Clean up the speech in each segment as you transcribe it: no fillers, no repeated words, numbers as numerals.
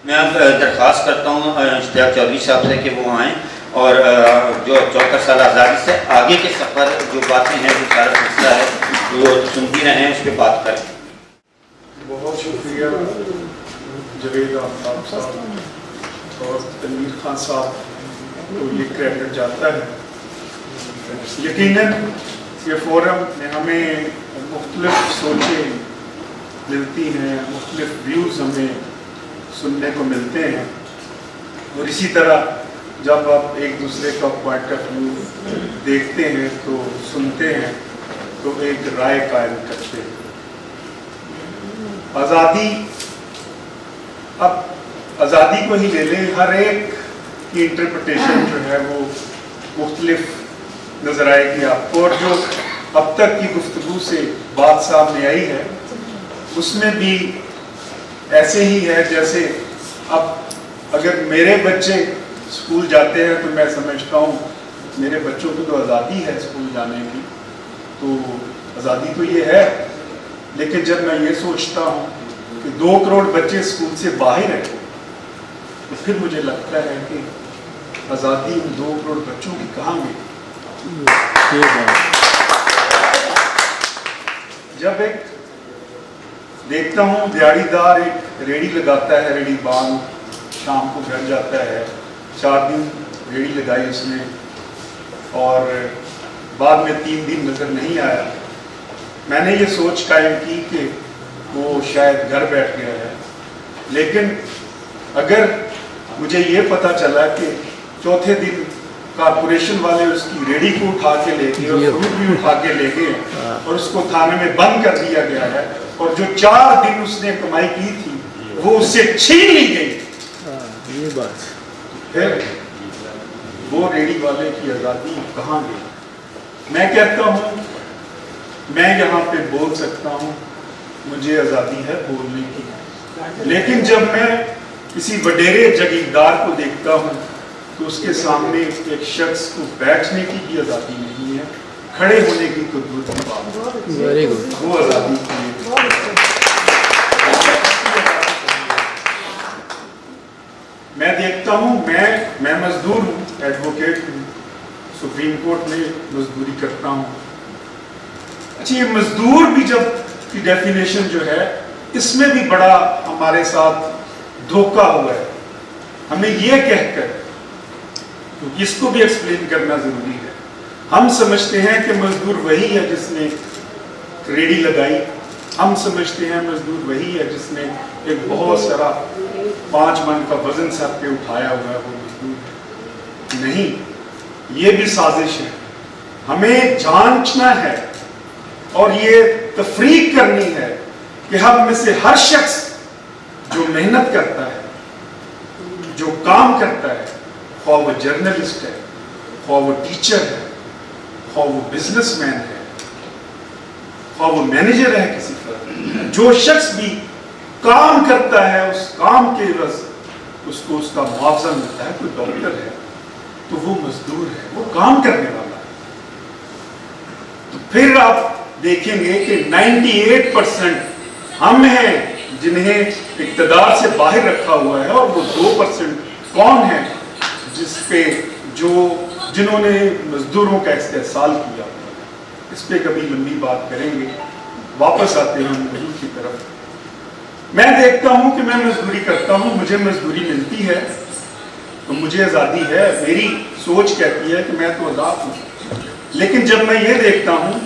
میں اب درخواست کرتا ہوں اشتیاق چودھری صاحب سے کہ وہ آئیں اور جو 74 سال آزادی سے آگے کے سفر جو باتیں ہیں جو سارا سلسلہ ہے وہ سنتی رہیں اس پہ بات کریں. بہت شکریہ جاوید آفتاب صاحب اور تنویر خان صاحب کو یہ کریڈٹ جاتا ہے. یقیناً یہ فورم میں ہمیں مختلف سوچیں ملتی ہیں، مختلف ویوز ہمیں سننے کو ملتے ہیں، اور اسی طرح جب آپ ایک دوسرے کا پوائنٹ آف ویو دیکھتے ہیں تو سنتے ہیں تو ایک رائے قائم کرتے ہیں. آزادی، اب آزادی کو ہی لے لیں، ہر ایک کی انٹرپریٹیشن جو ہے وہ مختلف نظر آئے گی آپ کو، اور جو اب تک کی گفتگو سے بات سامنے آئی ہے اس میں بھی ایسے ہی ہے جیسے اب اگر میرے بچے اسکول جاتے ہیں تو میں سمجھتا ہوں میرے بچوں کو تو آزادی ہے اسکول جانے کی، تو آزادی تو یہ ہے. لیکن جب میں یہ سوچتا ہوں کہ 2 کروڑ بچے اسکول سے باہر ہیں تو پھر مجھے لگتا ہے کہ آزادی ان 2 کروڑ بچوں کی کہاں گئی. جب ایک دیکھتا ہوں دیہڑی دار ایک ریڑھی لگاتا ہے، ریڑھی باندھ شام کو گھر جاتا ہے، 4 دن ریڑھی لگائی اس نے اور بعد میں 3 دن نظر نہیں آیا، میں نے یہ سوچ قائم کی کہ وہ شاید گھر بیٹھ گیا ہے. لیکن اگر مجھے یہ پتا چلا کہ چوتھے دن کارپوریشن والے اس کی ریڑھی کو اٹھا کے لے گئے اور فروٹ بھی اٹھا کے لے گئے اور اس کو تھانے میں بند کر دیا گیا ہے، اور جو 4 دن اس نے کمائی کی تھی وہ اس سے چھین لی گئی، یہ بات پھر وہ ریڑھی والے کی آزادی کہاں گئی؟ میں کہتا ہوں میں یہاں پہ بول سکتا ہوں مجھے آزادی ہے بولنے کی، لیکن جب میں کسی وڈیرے جگیردار کو دیکھتا ہوں تو اس کے سامنے ایک شخص کو بیٹھنے کی بھی آزادی نہیں ہے، کھڑے ہونے کی تو دور کی بات ہے، وہ آزادی کی ہے. میں دیکھتا ہوں میں مزدور ہوں، ایڈوکیٹ ہوں، سپریم کورٹ میں مزدوری کرتا ہوں. اچھا، یہ مزدور بھی جب کی ڈیفینیشن جو ہے اس میں بھی بڑا ہمارے ساتھ دھوکہ ہوا ہے. ہمیں یہ کہہ کر، کیونکہ اس کو بھی ایکسپلین کرنا ضروری ہے، ہم سمجھتے ہیں کہ مزدور وہی ہے جس نے ریڑھی لگائی، ہم سمجھتے ہیں مزدور وہی ہے جس نے ایک بہت سارا 5 من کا وزن سر پہ اٹھایا ہوا ہے، وہ مزدور نہیں. یہ بھی سازش ہے. ہمیں جانچنا ہے اور یہ تفریق کرنی ہے کہ ہم میں سے ہر شخص جو محنت کرتا ہے، جو کام کرتا ہے، خواہ وہ جرنلسٹ ہے، خواہ وہ ٹیچر ہے، خواہ وہ بزنس مین ہے، خواہ وہ مینیجر ہے کسی فرم، جو شخص بھی کام کرتا ہے اس کام کے عوض اس کو اس کا معاوضہ ملتا ہے. کوئی ڈاکٹر ہے تو وہ مزدور ہے، وہ کام کرنے والا ہے. تو پھر آپ دیکھیں گے کہ 98% ہم ہیں جنہیں اقتدار سے باہر رکھا ہوا ہے، اور وہ 2% کون ہیں جس پہ جنہوں نے مزدوروں کا استحصال کیا. اس پہ کبھی لمبی بات کریں گے. واپس آتے ہیں موضوع کی طرف. میں دیکھتا ہوں کہ میں مزدوری کرتا ہوں، مجھے مزدوری ملتی ہے تو مجھے آزادی ہے، میری سوچ کہتی ہے کہ میں تو آزاد ہوں. لیکن جب میں یہ دیکھتا ہوں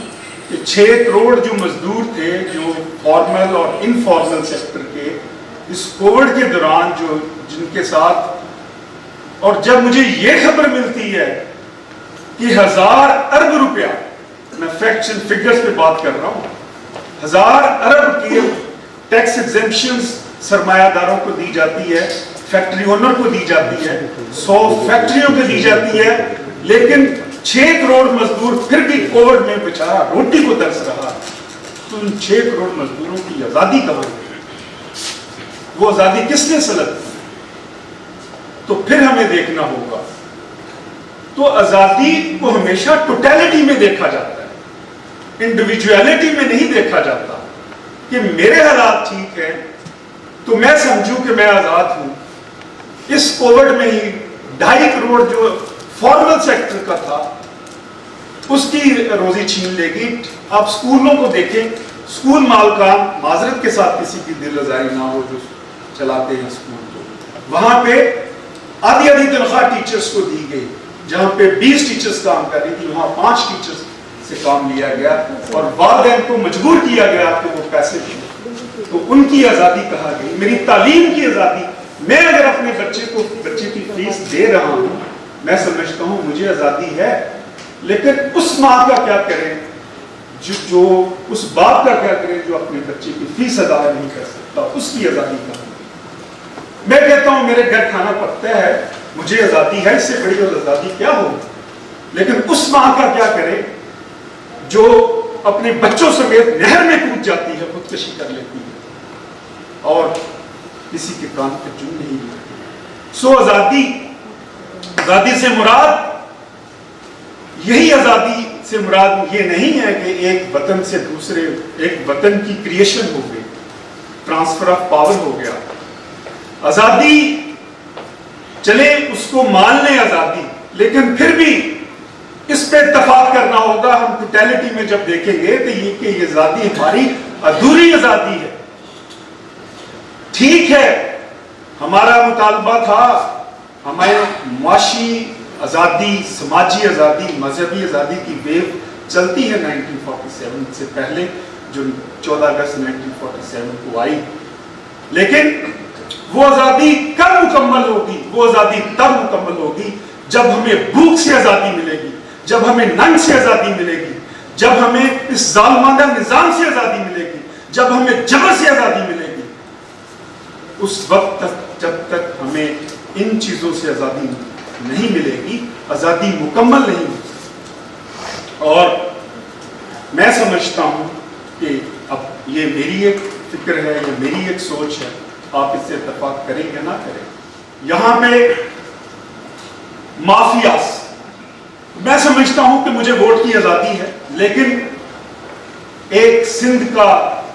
کہ 6 کروڑ جو مزدور تھے جو فارمل اور انفارمل سیکٹر کے اس کووڈ کے دوران جن کے ساتھ، اور جب مجھے یہ خبر ملتی ہے کہ 1000 ارب روپیہ، میں فیکٹس اینڈ فگرز پہ بات کر رہا ہوں، 1000 ارب کی ٹیکس ایگزمپشنز سرمایہ داروں کو دی جاتی ہے، فیکٹری اونر کو دی جاتی ہے، 100 فیکٹریوں کو دی جاتی ہے، لیکن 6 کروڑ مزدور پھر بھی کووڈ میں بیچارہ روٹی کو ترس رہا. تو ان 6 کروڑ مزدوروں کی آزادی کہاں ہے؟ وہ آزادی کس نے سلب کی؟ تو پھر ہمیں دیکھنا ہوگا. تو آزادی کو ہمیشہ ٹوٹیلٹی میں دیکھا جاتا ہے، انڈیویجویلٹی میں نہیں دیکھا جاتا کہ میرے حالات ٹھیک ہیں تو میں سمجھوں کہ میں آزاد ہوں، इस कोविड में ही 2.5 करोड़ जो फॉर्मल सेक्टर का था उसकी रोजी छीन लेगी। आप स्कूलों को देखें, स्कूल मालकान माजरत के साथ किसी की दिल आजारी ना हो जो चलाते हैं स्कूल को, वहां पे आधी तनख्वाह टीचर्स को दी गई। जहां पे 20 टीचर्स काम कर रही थी वहां 5 टीचर्स से काम लिया गया और वालिदैन को मजबूर किया गया कि वो पैसे दें। तो उनकी आजादी कहा गई। मेरी तालीम की आजादी, मैं अगर अपने बच्चे की फीस दे रहा हूं, मैं समझता हूं मुझे आजादी है, लेकिन उस माँ का क्या करें, जो उस बाप का क्या करें जो अपने बच्चे की फीस अदा नहीं कर सकता, उसकी आजादी कहां। मैं कहता हूं मेरे घर खाना पकता है, मुझे आजादी है, इससे बड़ी आजादी क्या होगी। लेकिन उस माँ का क्या करे जो अपने बच्चों समेत नहर में कूद जाती है, खुदकशी कर लेती है और किसी के कान पे चुन नहीं लेती। सो आजादी से मुराद, यही आजादी से मुराद ये नहीं है कि एक वतन से दूसरे, एक वतन की क्रिएशन हो गई, ट्रांसफर ऑफ पावर हो गया। आजादी चले उसको मान लें आजादी, लेकिन फिर भी इस पे इत्तेफाक करना होगा। हम टोटलिटी में जब देखेंगे तो ये आजादी हमारी अधूरी आजादी है। ठीक है, हमारा मुतालबा था हमें मुआशी आजादी, समाजी आजादी, मजहबी आजादी की वेव चलती है 1947 से पहले, जो 14 अगस्त 1947 को आई। लेकिन वो आजादी कब मुकम्मल होगी? वो आजादी तब मुकम्मल होगी जब हमें भूख से आजादी मिलेगी, जब हमें नंग से आजादी मिलेगी, जब हमें इस जालिमाना निजाम से आजादी मिलेगी, जब हमें जबर से आजादी मिलेगी। उस वक्त तक, जब तक हमें इन चीजों से आजादी नहीं मिलेगी, आजादी मुकम्मल नहीं होगी। और मैं समझता हूं कि अब ये मेरी एक फिक्र है, ये मेरी एक सोच है, आप इससे इत्तेफाक करें या ना करें। यहां पे माफियास, मैं समझता हूं कि मुझे वोट की आजादी है, लेकिन एक सिंध का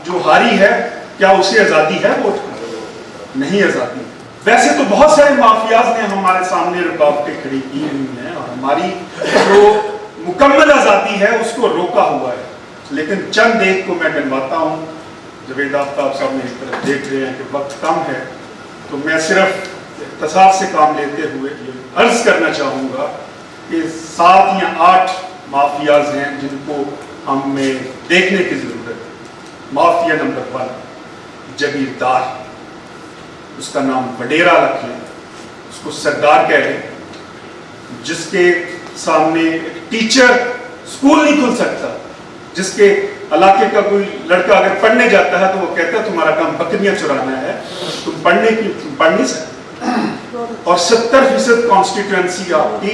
जो हारी है, क्या उसे आजादी है वोट की? नहीं आजादी। वैसे तो बहुत सारे माफियाज ने हमारे सामने रुकावटें खड़ी की हुई हैं और हमारी जो मुकम्मल आजादी है उसको रोका हुआ है। लेकिन चंद एक को मैं गिनवाता हूं। जवेद आफ्ताब साहब मेरी तरफ देख रहे हैं कि वक्त कम है, तो मैं सिर्फ इख्तिसार से काम लेते हुए अर्ज करना चाहूंगा कि 7 या 8 माफियाज हैं जिनको हमें देखने की जरूरत है। माफिया नंबर 1 जगीरदार, उसका नाम वडेरा रख लें, उसको सरदार कह लें, जिसके सामने टीचर स्कूल नहीं खुल सकता, जिसके इलाके का कोई लड़का अगर पढ़ने जाता है तो वो कहता है तुम्हारा काम बकरियां चुराना है, तुम पढ़ नहीं सकते। और 70% कॉन्स्टिट्यूएंसी आपकी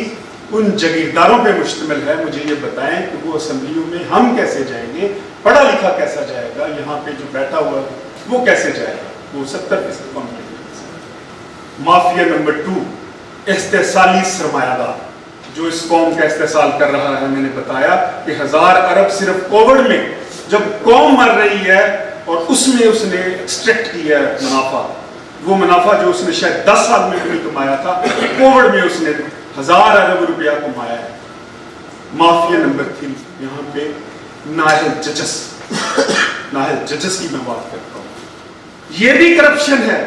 उन जगीरदारों पे मुश्तमिल है। मुझे ये बताएं कि वो असेंबलियों में हम कैसे जाएंगे, पढ़ा लिखा कैसा जाएगा, यहाँ पे जो बैठा हुआ है वो कैसे जाएगा? वो 70% कॉन्स्टिट्यूएंसी। माफिया नंबर 2 इस्तेसाली सरमायादार, जो इस कौम का इस्तेसाल कर रहा है। मैंने बताया कि 1000 अरब सिर्फ कोविड में, जब कौम मर रही है और उसमें उसने एक्सट्रैक्ट किया है मुनाफा, वो मुनाफा जो उसने शायद 10 साल में भी कमाया था, कोविड में उसने 1000 अरब रुपया कमाया है। माफिया नंबर 3 यहाँ पे नाहल जजस की मैं बात करता हूँ। ये भी करप्शन है।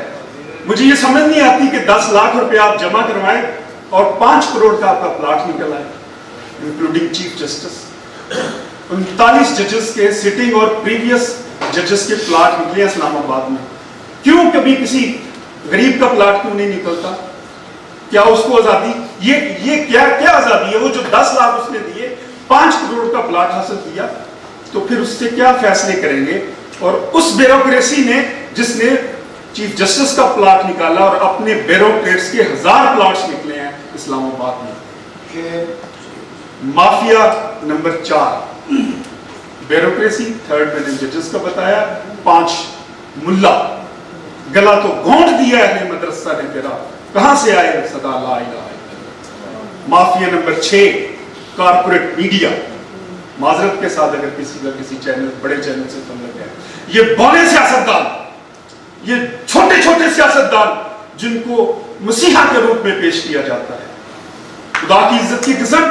मुझे ये समझ नहीं आती कि 10 लाख रुपया आप जमा करवाएं और 5 करोड़ का आपका प्लाट निकल आए, इंक्लूडिंग चीफ जस्टिस। 39 जजेस के सिटिंग और प्रीवियस जजेस के प्लाट निकले इस्लामाबाद में। क्यों कभी किसी गरीब का प्लाट क्यों नहीं निकलता? क्या उसको आजादी, ये क्या आजादी है? वो जो 10 लाख उसने दिए, 5 करोड़ का प्लाट हासिल किया, तो फिर उससे क्या फैसले करेंगे? और उस ब्यूरोक्रेसी ने, जिसने चीफ जस्टिस का प्लाट निकाला और अपने ब्यूरोक्रेट्स के 1000 प्लाट्स निकले हैं इस्लामाबाद में। माफिया नंबर 4 ब्यूरोक्रेसी, 3rd मैंने जजेस का बताया, 5 मुल्ला, गला तो घोंट दिया है मदरसा ने तेरा, कहां से आए सदा ला इलाहा इल्लल्लाह। Mafia number 6 corporate media. माजरत के साथ अगर किसी चैनल, बड़े चैनल से तुम लग गए, ये बड़े सियासतदान, ये छोटे छोटे सियासतदान जिनको मसीहा के रूप में पेश किया जाता है। खुदा की इज्जत की कसम,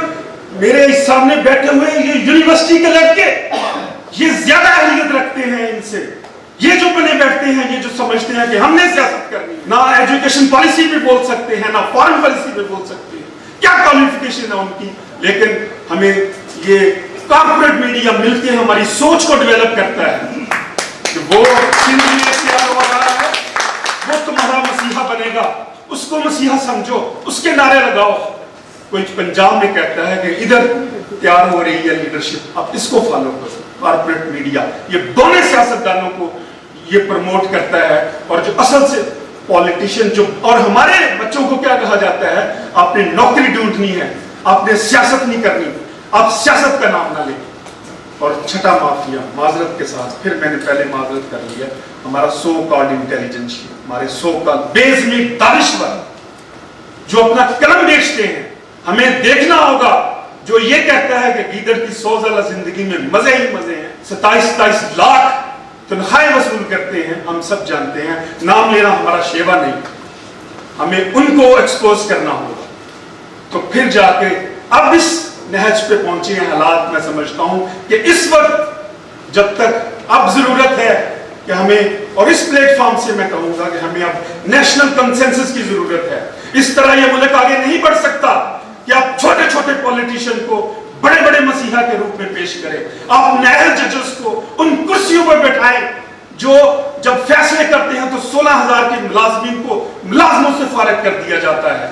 मेरे इस सामने बैठे हुए ये यूनिवर्सिटी के लड़के, ये ज्यादा अहलियत रखते हैं इनसे। ये जो बने बैठते हैं, ये जो समझते हैं कि हमने सियासत करनी, ना एजुकेशन पॉलिसी पे बोल सकते हैं, ना फॉरेन पॉलिसी पे बोल सकते हैं, क्या क्वालिफिकेशन है उनकी, लेकिन हमें ये कॉर्पोरेट मीडिया मिलके हमारी सोच को डेवलप करता है कि वो सिंध में तैयार हो रहा है, वो तुम्हारा मसीहा बनेगा, उसको मसीहा समझो, उसके नारे लगाओ। कोई पंजाब में कहता है कि इधर तैयार हो रही है लीडरशिप, आप इसको फॉलो करो। कॉर्पोरेट मीडिया ये दोनों सियासतदानों को ये प्रमोट करता है, और जो असल से पॉलिटिशियन जो, और हमारे बच्चों को क्या कहा जाता है, आपने नौकरी ढूंढनी है, आपने सियासत नहीं करनी, आप सियासत का नाम ना लें। और छठा माफिया, माजरत के साथ, फिर मैंने पहले माजरत कर लिया, हमारा सो कॉल्ड इंटेलिजेंस, हमारे सो कॉल्ड बेजमीर दानिश्वर जो अपना कलम बेचते हैं। हमें देखना होगा, जो ये कहता है कि गीदड़ की 100 साल जिंदगी में मजे ही मजे हैं, 27 लाख तनख्वाहें वसूल करते हैं, हम सब जानते हैं, नाम लेना हमारा शेवा नहीं, हमें उनको एक्सपोज करना होगा। तो फिर जाके अब इस नहज पे पहुंचे हैं हालात, मैं समझता हूं कि इस वक्त जब तक अब जरूरत है कि हमें, और इस प्लेटफॉर्म से मैं कहूंगा कि हमें अब नेशनल कंसेंसस की जरूरत है। इस तरह यह मुल्क आगे नहीं बढ़ सकता कि आप छोटे छोटे पॉलिटिशियन को बड़े बड़े मसीहा के रूप में पेश करें। आप नए जजेस को उन कुर्सियों पर बैठाएं जो जब फैसले करते हैं तो 16,000 के मुलाजमीन को मुलाजमों से फारिग कर दिया जाता है,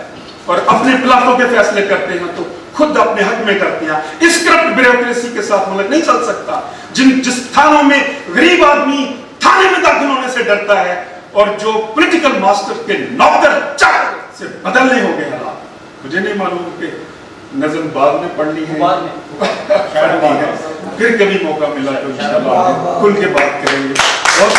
और अपने प्लाटों के फैसले करते हैं तो खुद अपने हक में करते हैं। इस करप्ट ब्यूरोक्रेसी के साथ मुल्क नहीं चल सकता। जिस थानों में गरीब आदमी थाने में दाखिल होने से डरता है, और जो पॉलिटिकल मास्टर के नौकर चाकर से बदलने हो गए हालात। मुझे नहीं मालूम कि नज़म बाद में पढ़नी है, फिर कभी मौका मिला तो इंशाअल्लाह खुल के बात करेंगे। बहुत